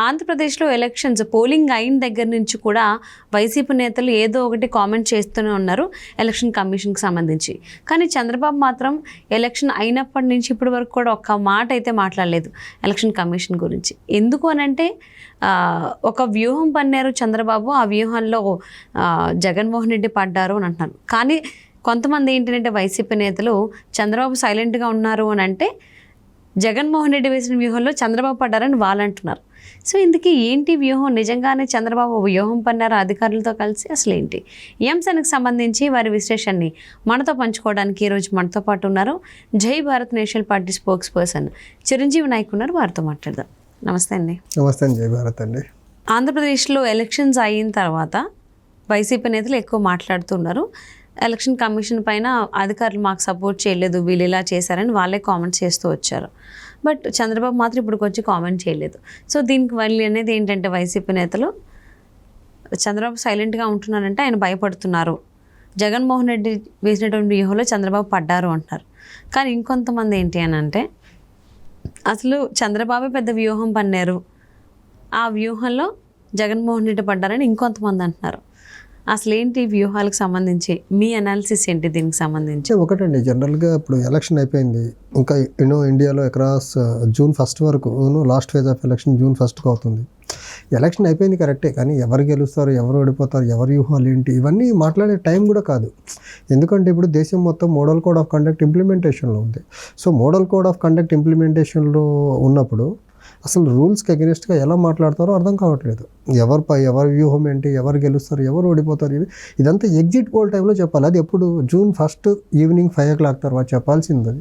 ఆంధ్రప్రదేశ్లో elections polling అయిన దగ్గర నుంచి కూడా వైసీపీ నేతలు ఏదో ఒకటి కామెంట్ చేస్తూనే ఉన్నారు ఎలక్షన్ కమిషన్కి సంబంధించి. కానీ చంద్రబాబు మాత్రం ఎలక్షన్ అయినప్పటి నుంచి ఇప్పటి వరకు కూడా ఒక్క మాట అయితే మాట్లాడలేదు ఎలక్షన్ కమిషన్ గురించి. ఎందుకు అనంటే ఒక వ్యూహం పన్నారు చంద్రబాబు, ఆ వ్యూహంలో జగన్మోహన్ రెడ్డి పడ్డారు అని అంటున్నారు. కానీ కొంతమంది ఏంటంటే వైసీపీ నేతలు చంద్రబాబు సైలెంట్గా ఉన్నారు అని అంటే జగన్మోహన్ రెడ్డి వేసిన వ్యూహంలో చంద్రబాబు పడ్డారని వాళ్ళు అంటున్నారు. సో ఇందుకీ ఏంటి వ్యూహం? నిజంగానే చంద్రబాబు వ్యూహం పన్నారు అధికారులతో కలిసి? అసలు ఏంటి ఈ అంశానికి సంబంధించి వారి విశ్లేషణని మనతో పంచుకోవడానికి ఈరోజు మనతో పాటు ఉన్నారు Jai Bharat National Party spokesperson Chiranjeevi Nayak ఉన్నారు. వారితో మాట్లాడదాం. నమస్తే అండి. నమస్తే అండి. జై భారత్ అండి. ఆంధ్రప్రదేశ్లో ఎలక్షన్స్ అయిన తర్వాత వైసీపీ నేతలు ఎక్కువ మాట్లాడుతున్నారు. ఎలక్షన్ కమిషన్ పైన అధికారులు మాకు సపోర్ట్ చేయలేదు, వీళ్ళు ఇలా చేశారని వాళ్ళే కామెంట్స్ చేస్తూ వచ్చారు. బట్ చంద్రబాబు మాత్రం ఇప్పుడు వచ్చి కామెంట్ చేయలేదు. సో దీనికి వాళ్ళు అనేది ఏంటంటే వైసీపీ నేతలు చంద్రబాబు సైలెంట్గా ఉంటున్నారంటే ఆయన భయపడుతున్నారు, జగన్మోహన్ రెడ్డి వేసినటువంటి వ్యూహంలో చంద్రబాబు పడ్డారు అంటున్నారు. కానీ ఇంకొంతమంది ఏంటి అని అంటే అసలు చంద్రబాబు పెద్ద వ్యూహం పన్నారు, ఆ వ్యూహంలో జగన్మోహన్ రెడ్డి పడ్డారని ఇంకొంతమంది అంటున్నారు. అసలు ఏంటి వ్యూహాలకు సంబంధించి మీ అనాలిసిస్ ఏంటి దీనికి సంబంధించి? ఒకటండి, జనరల్గా ఇప్పుడు ఎలక్షన్ అయిపోయింది, ఇంకా ఇండియాలో అక్రాస్ జూన్ 1 వరకు last phase of election June 1 అవుతుంది. ఎలక్షన్ అయిపోయింది కరెక్టే, కానీ ఎవరు గెలుస్తారు, ఎవరు ఓడిపోతారు, ఎవరి వ్యూహాలు ఏంటి, ఇవన్నీ మాట్లాడే టైం కూడా కాదు. ఎందుకంటే ఇప్పుడు దేశం మొత్తం మోడల్ కోడ్ ఆఫ్ కండక్ట్ ఇంప్లిమెంటేషన్లో ఉంది. So model code of conduct ఇంప్లిమెంటేషన్లో ఉన్నప్పుడు అసలు రూల్స్కి అగెనిస్ట్గా ఎలా మాట్లాడతారో అర్థం కావట్లేదు. ఎవరి వ్యూహం ఏంటి, ఎవరు గెలుస్తారు, ఎవరు ఓడిపోతారు, ఇదంతా ఎగ్జిట్ పోల్ టైంలో చెప్పాలి. అది ఎప్పుడు జూన్ 1 ఈవినింగ్ 5 o'clock తర్వాత చెప్పాల్సింది.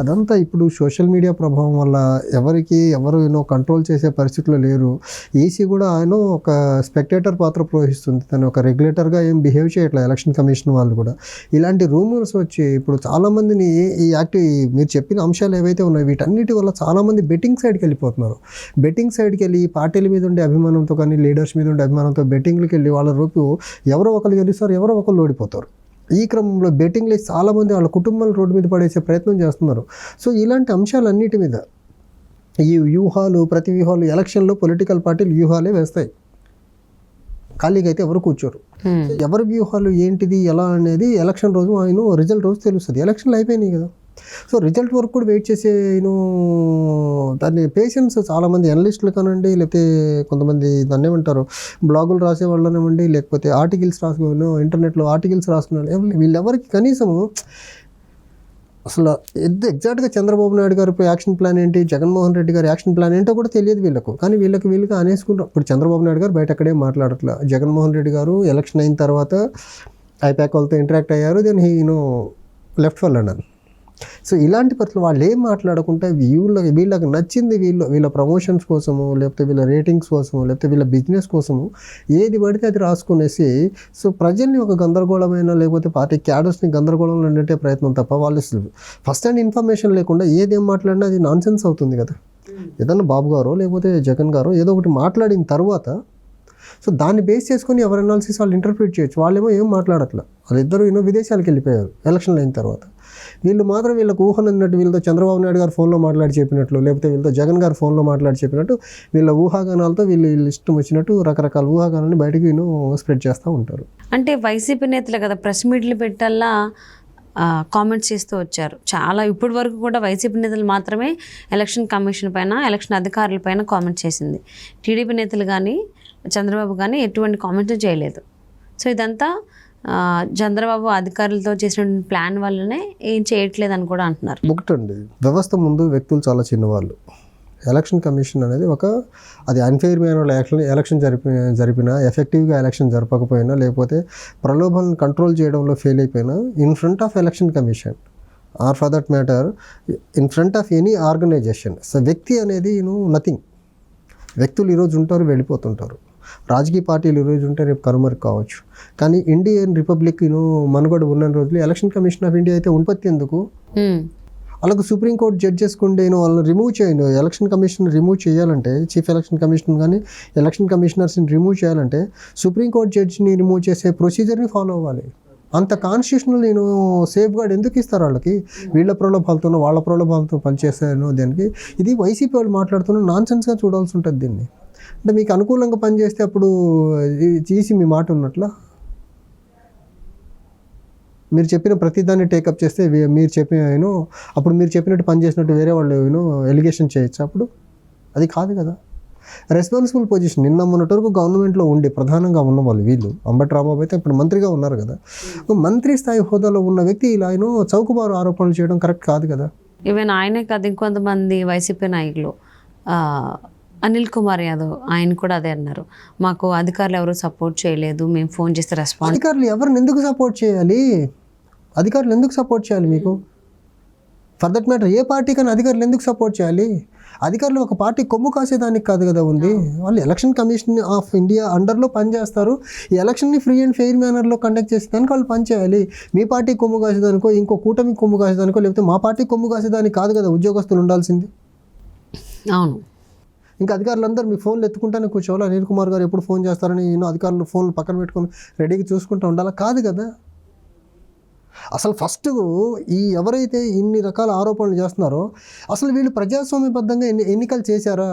అదంతా ఇప్పుడు సోషల్ మీడియా ప్రభావం వల్ల ఎవరు కంట్రోల్ చేసే పరిస్థితిలో లేరు. ఈసీ కూడా ఒక స్పెక్టేటర్ పాత్ర పోషిస్తుంది, తను ఒక రెగ్యులేటర్గా ఏం బిహేవ్ చేయట్లేదు. ఎలక్షన్ కమిషన్ వాళ్ళు కూడా ఇలాంటి రూమర్స్ వచ్చి ఇప్పుడు చాలామందిని మీరు చెప్పిన అంశాలు ఏవైతే ఉన్నాయో వీటన్నిటి వల్ల చాలామంది బెట్టింగ్ సైడ్కి వెళ్ళిపోతున్నారు. బెట్టింగ్ సైడ్కి వెళ్ళి పార్టీల మీద ఉండే అభిమానంతో కానీ లీడర్స్ మీద ఉండే అభిమానంతో బెట్టింగ్లకి వెళ్ళి వాళ్ళ రూపు ఎవరో ఒకరు గెలుస్తారు, ఎవరో ఒకరు ఓడిపోతారు. ఈ క్రమంలో బెట్టింగ్లు చాలామంది వాళ్ళ కుటుంబాలు రోడ్డు మీద పడేసే ప్రయత్నం చేస్తున్నారు. సో ఇలాంటి అంశాలన్నిటి మీద ఈ ప్రతి వ్యూహాలు ఎలక్షన్లో పొలిటికల్ పార్టీలు వ్యూహాలే వేస్తాయి, ఖాళీగా అయితే ఎవరు కూర్చోరు. ఎవరి వ్యూహాలు ఏంటిది ఎలా అనేది ఎలక్షన్ రోజు రిజల్ట్ రోజు తెలుస్తుంది. ఎలక్షన్లు అయిపోయినాయి కదా, సో రిజల్ట్ వరకు కూడా వెయిట్ చేసే దాన్ని పేషెన్స్ చాలామంది అనలిస్టులు కానివ్వండి, లేకపోతే కొంతమంది దాన్ని ఏమంటారు బ్లాగులు రాసే వాళ్ళనివ్వండి, లేకపోతే ఆర్టికల్స్ ఇంటర్నెట్లో ఆర్టికల్స్ రాసుకునే వీళ్ళెవరికి కనీసము అసలు ఎగ్జాక్ట్గా చంద్రబాబు నాయుడు గారు యాక్షన్ ప్లాన్ ఏంటి, జగన్మోహన్ రెడ్డి గారి యాక్షన్ ప్లాన్ ఏంటో కూడా తెలియదు వీళ్ళకు. కానీ వీళ్ళకి అనేసుకుంటారు. ఇప్పుడు చంద్రబాబు నాయుడు గారు బయట అక్కడే మాట్లాడట్లేదు, జగన్మోహన్ రెడ్డి గారు ఎలక్షన్ అయిన తర్వాత ఐపాక్ వాళ్ళతో ఇంటరాక్ట్ అయ్యారు, then left for London. So ఇలాంటి పరిస్థితులు వాళ్ళు ఏం మాట్లాడకుండా వీళ్ళకి నచ్చింది వీళ్ళ ప్రమోషన్స్ కోసము, లేకపోతే వీళ్ళ రేటింగ్స్ కోసము, లేకపోతే వీళ్ళ బిజినెస్ కోసము ఏది పడితే అది రాసుకునేసి సో ప్రజల్ని ఒక గందరగోళమైన లేకపోతే పార్టీ క్యాడర్స్ని గందరగోళంలో నెట్టే ప్రయత్నం తప్ప వాళ్ళు ఫస్ట్ హ్యాండ్ ఇన్ఫర్మేషన్ లేకుండా ఏదేం మాట్లాడినా అది నాన్ సెన్స్ అవుతుంది కదా. ఏదన్నా బాబు గారో లేకపోతే జగన్ గారో ఏదో ఒకటి మాట్లాడిన తర్వాత సో దాన్ని బేస్ చేసుకొని ఎవరి అనాలిసిస్ వాళ్ళు ఇంటర్ప్రిట్ చేయొచ్చు. వాళ్ళేమో ఏం మాట్లాడట్లేదు, వాళ్ళిద్దరూ విదేశాలకు వెళ్ళిపోయారు ఎలక్షన్లు అయిన తర్వాత. వీళ్ళు మాత్రం వీళ్ళకి ఊహనన్నట్టు వీళ్ళతో చంద్రబాబు నాయుడు గారు ఫోన్లో మాట్లాడి చెప్పినట్లు, లేకపోతే వీళ్ళతో జగన్ గారు ఫోన్లో మాట్లాడి చెప్పినట్టు వీళ్ళ ఊహాగానాలతో వీళ్ళు ఇష్టం వచ్చినట్టు రకరకాల ఊహాగానాన్ని బయటకు స్ప్రెడ్ చేస్తూ ఉంటారు. అంటే వైసీపీ నేతలు కదా ప్రెస్ మీట్లు పెట్టాలా కామెంట్స్ చేస్తూ వచ్చారు. చాలా ఇప్పటి వరకు కూడా వైసీపీ నేతలు మాత్రమే ఎలక్షన్ కమిషన్ పైన, ఎలక్షన్ అధికారుల పైన కామెంట్ చేసింది. టీడీపీ నేతలు కానీ చంద్రబాబు కానీ ఎటువంటి కామెంట్స్ చేయలేదు. సో ఇదంతా చంద్రబాబు అధికారులతో చేసిన ప్లాన్ వల్లనే ఏం చేయట్లేదు అని కూడా అంటున్నారు. ఒకటండి, వ్యవస్థ ముందు వ్యక్తులు చాలా చిన్నవాళ్ళు. ఎలక్షన్ కమిషన్ అనేది అది అన్ఫెయిర్ మ్యానర్లో ఎలక్షన్ జరిపినా, ఎఫెక్టివ్గా ఎలక్షన్ జరపకపోయినా, లేకపోతే ప్రలోభాలను కంట్రోల్ చేయడంలో ఫెయిల్ అయిపోయినా in front of election commission or for that matter in front of any organisation. So వ్యక్తి అనేది నథింగ్. వ్యక్తులు ఈరోజు ఉంటారు, వెళ్ళిపోతుంటారు. రాజకీయ పార్టీలు ఈరోజు ఉంటే రేపు కనుమరుగు కావచ్చు. కానీ ఇండియన్ రిపబ్లిక్ మనుగడ ఉన్న రోజులు ఎలక్షన్ కమిషన్ ఆఫ్ ఇండియా అయితే ఉత్పత్తి ఎందుకు? అలాగే సుప్రీంకోర్టు జడ్జెస్ ఉండే వాళ్ళని రిమూవ్ చేయండి. ఎలక్షన్ కమిషన్ రిమూవ్ చేయాలంటే, చీఫ్ ఎలక్షన్ కమిషనర్ కానీ ఎలక్షన్ కమిషనర్స్ని రిమూవ్ చేయాలంటే సుప్రీంకోర్టు జడ్జిని రిమూవ్ చేసే ప్రొసీజర్ని ఫాలో అవ్వాలి. అంత కాన్స్టిట్యూషనల్ నేను సేఫ్ గార్డ్ ఎందుకు ఇస్తారు వాళ్ళకి? వీళ్ళ ప్రలోభాలతోనో వాళ్ళ ప్రలోభాలతో పనిచేస్తానో దానికి ఇది వైసీపీ వాళ్ళు మాట్లాడుతున్న నాన్సెన్స్గా చూడాల్సి ఉంటుంది దీన్ని. అంటే మీకు అనుకూలంగా పనిచేస్తే అప్పుడు తీసి మీ మాట ఉన్నట్ల మీరు చెప్పిన ప్రతిదాన్ని టేకప్ చేస్తే మీరు చెప్పిన అప్పుడు మీరు చెప్పినట్టు పని చేసినట్టు వేరే వాళ్ళు ఎలిగేషన్ చేయొచ్చు. అప్పుడు అది కాదు కదా. రెస్పాన్సిబుల్ పొజిషన్ నిన్న మొన్నటి వరకు గవర్నమెంట్లో ఉండే ప్రధానంగా ఉన్న వాళ్ళు వీళ్ళు. అంబటి రాంబాబు అయితే ఇప్పుడు మంత్రిగా ఉన్నారు కదా. మంత్రి స్థాయి హోదాలో ఉన్న వ్యక్తి ఇలా చౌకబారు ఆరోపణలు చేయడం కరెక్ట్ కాదు కదా. ఈవెన్ ఆయనే కాదు ఇంకొంతమంది వైసీపీ నాయకులు అనిల్ కుమార్ యాదవ్ ఆయన కూడా అదే అన్నారు, మాకు అధికారులు ఎవరు సపోర్ట్ చేయలేదు, మేము ఫోన్ చేస్తే రెస్పాన్స్. అధికారులు ఎవరిని ఎందుకు సపోర్ట్ చేయాలి? అధికారులు ఎందుకు సపోర్ట్ చేయాలి మీకు? ఫర్ దట్ మ్యాటర్ ఏ పార్టీకైనా అధికారులు ఎందుకు సపోర్ట్ చేయాలి? అధికారులు ఒక పార్టీ కొమ్ము కాసేదానికి కాదు కదా ఉంది. వాళ్ళు ఎలక్షన్ కమిషన్ ఆఫ్ ఇండియా అండర్లో పనిచేస్తారు. ఈ ఎలక్షన్ని ఫ్రీ అండ్ ఫెయిర్ మేనర్లో కండక్ట్ చేసేదానికి వాళ్ళు పనిచేయాలి. మీ పార్టీ కొమ్ము కాసేదానికో ఇంకో కూటమి కొమ్ము కాసేదానికో లేకపోతే మా పార్టీ కొమ్ము కాసేదానికి కాదు కదా ఉద్యోగస్తులు ఉండాల్సింది. అవును. ఇంకా అధికారులందరూ మీ ఫోన్లు ఎత్తుకుంటానే కూర్చోవాలి. అనిల్ కుమార్ గారు ఎప్పుడు ఫోన్ చేస్తారని అధికారులు ఫోన్లు పక్కన పెట్టుకొని రెడీగా చూసుకుంటూ ఉండాలా? కాదు కదా. అసలు ఫస్ట్ ఎవరైతే ఇన్ని రకాల ఆరోపణలు చేస్తున్నారో అసలు వీళ్ళు ప్రజాస్వామ్యబద్ధంగా ఎన్నికలు చేశారా?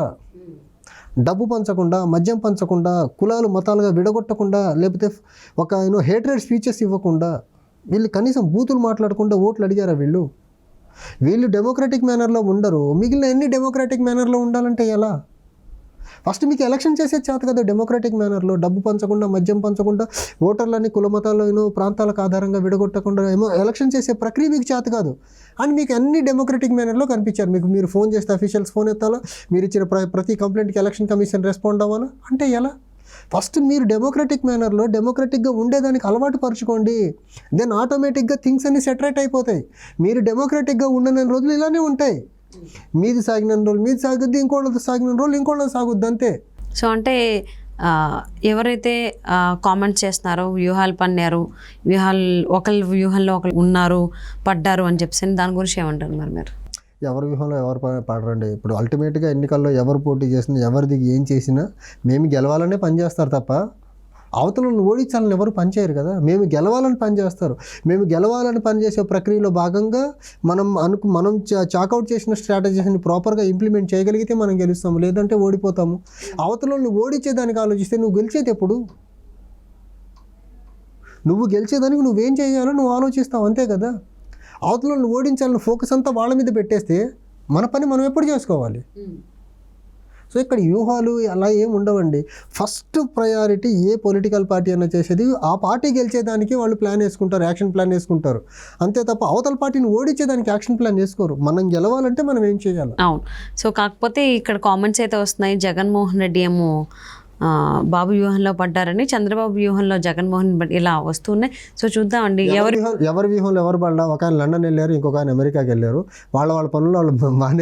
డబ్బు పంచకుండా, మద్యం పంచకుండా, కులాలు మతాలుగా విడగొట్టకుండా, లేకపోతే ఒక హేట్రెడ్ స్పీచెస్ ఇవ్వకుండా, వీళ్ళు కనీసం బూతులు మాట్లాడకుండా ఓట్లు అడిగారా? వీళ్ళు డెమోక్రటిక్ మేనర్లో ఉండరు. మిగిలిన ఎన్ని డెమోక్రటిక్ మేనర్లో ఉండాలంటే ఎలా? ఫస్ట్ మీకు ఎలక్షన్ చేసే చేత కదా డెమోక్రటిక్ మేనర్లో, డబ్బు పంచకుండా, మద్యం పంచకుండా, ఓటర్లని కుల మతాల్లో ప్రాంతాలకు ఆధారంగా విడగొట్టకుండా ఎలక్షన్ చేసే ప్రక్రియ మీకు చేత కాదు. అండ్ మీకు అన్ని డెమోక్రటిక్ మేనర్లో కనిపించారు. మీరు ఫోన్ చేస్తే అఫీషియల్స్ ఫోన్ ఎత్తాలా, మీరు ఇచ్చిన ప్రతి కంప్లైంట్కి ఎలక్షన్ కమిషన్ రెస్పాండ్ అవ్వాలా అంటే ఎలా? ఫస్ట్ మీరు డెమోక్రటిక్ మేనర్లో డెమోక్రటిక్గా ఉండేదానికి అలవాటు పరచుకోండి. దెన్ ఆటోమేటిక్గా థింగ్స్ అన్ని సెటరేట్ అయిపోతాయి. మీరు డెమోక్రటిక్గా ఉండని రోజులు ఇలానే ఉంటాయి. మీది సాగిన రోజులు మీది సాగుద్ది, ఇంకోళ్ళది సాగిన రోజులు ఇంకోళ్ళది సాగుద్ది, అంతే. సో అంటే ఎవరైతే కామెంట్స్ చేస్తున్నారో వ్యూహాలు పన్నారు, ఒకరి వ్యూహంలో ఒకరు ఉన్నారు, పడ్డారు అని చెప్పేసి దాని గురించి ఏమంటారు మరి మీరు? ఎవరి వ్యూహంలో ఎవరు పడరండి. ఇప్పుడు అల్టిమేట్గా ఎన్నికల్లో ఎవరు పోటీ చేసినా, ఎవరిది ఏం చేసినా మేము గెలవాలనే పనిచేస్తారు తప్ప అవతలను ఓడించాలని ఎవరు పనిచేయరు కదా. మేము గెలవాలని పనిచేస్తారు. మేము గెలవాలని పనిచేసే ప్రక్రియలో భాగంగా మనం చాకౌట్ చేసిన స్ట్రాటజీస్ని ప్రాపర్గా ఇంప్లిమెంట్ చేయగలిగితే మనం గెలుస్తాము, లేదంటే ఓడిపోతాము. అవతలను ఓడించేదానికి ఆలోచిస్తే నువ్వు గెలిచేది ఎప్పుడు? నువ్వు గెలిచేదానికి నువ్వేం చేయాలో నువ్వు ఆలోచిస్తావు, అంతే కదా. అవతలను ఓడించాలని ఫోకస్ అంతా వాళ్ళ మీద పెట్టేస్తే మన పని మనం ఎప్పుడు చేసుకోవాలి? సో ఇక్కడ వ్యూహాలు అలా ఏమి ఉండవండి. ఫస్ట్ ప్రయారిటీ ఏ పొలిటికల్ పార్టీ అయినా చేసేది ఆ పార్టీ గెలిచేదానికి వాళ్ళు ప్లాన్ వేసుకుంటారు, యాక్షన్ ప్లాన్ వేసుకుంటారు, అంతే తప్ప అవతల పార్టీని ఓడించేదానికి యాక్షన్ ప్లాన్ వేసుకోరు. మనం గెలవాలంటే మనం ఏం చేయాలి? అవును. సో కాకపోతే ఇక్కడ కామెంట్స్ అయితే వస్తున్నాయి, జగన్మోహన్ రెడ్డి ఏమో బాబు వ్యూహంలో పడ్డారని, చంద్రబాబు వ్యూహంలో జగన్మోహన్ రెడ్డి ఇలా వస్తున్నాయి. సో చూద్దామండి ఎవరి వ్యూహంలో ఎవరు పడ్డా. ఒక ఆయన లండన్ వెళ్ళారు, ఇంకొక ఆయన అమెరికాకి వెళ్ళారు. వాళ్ళ పనులు వాళ్ళు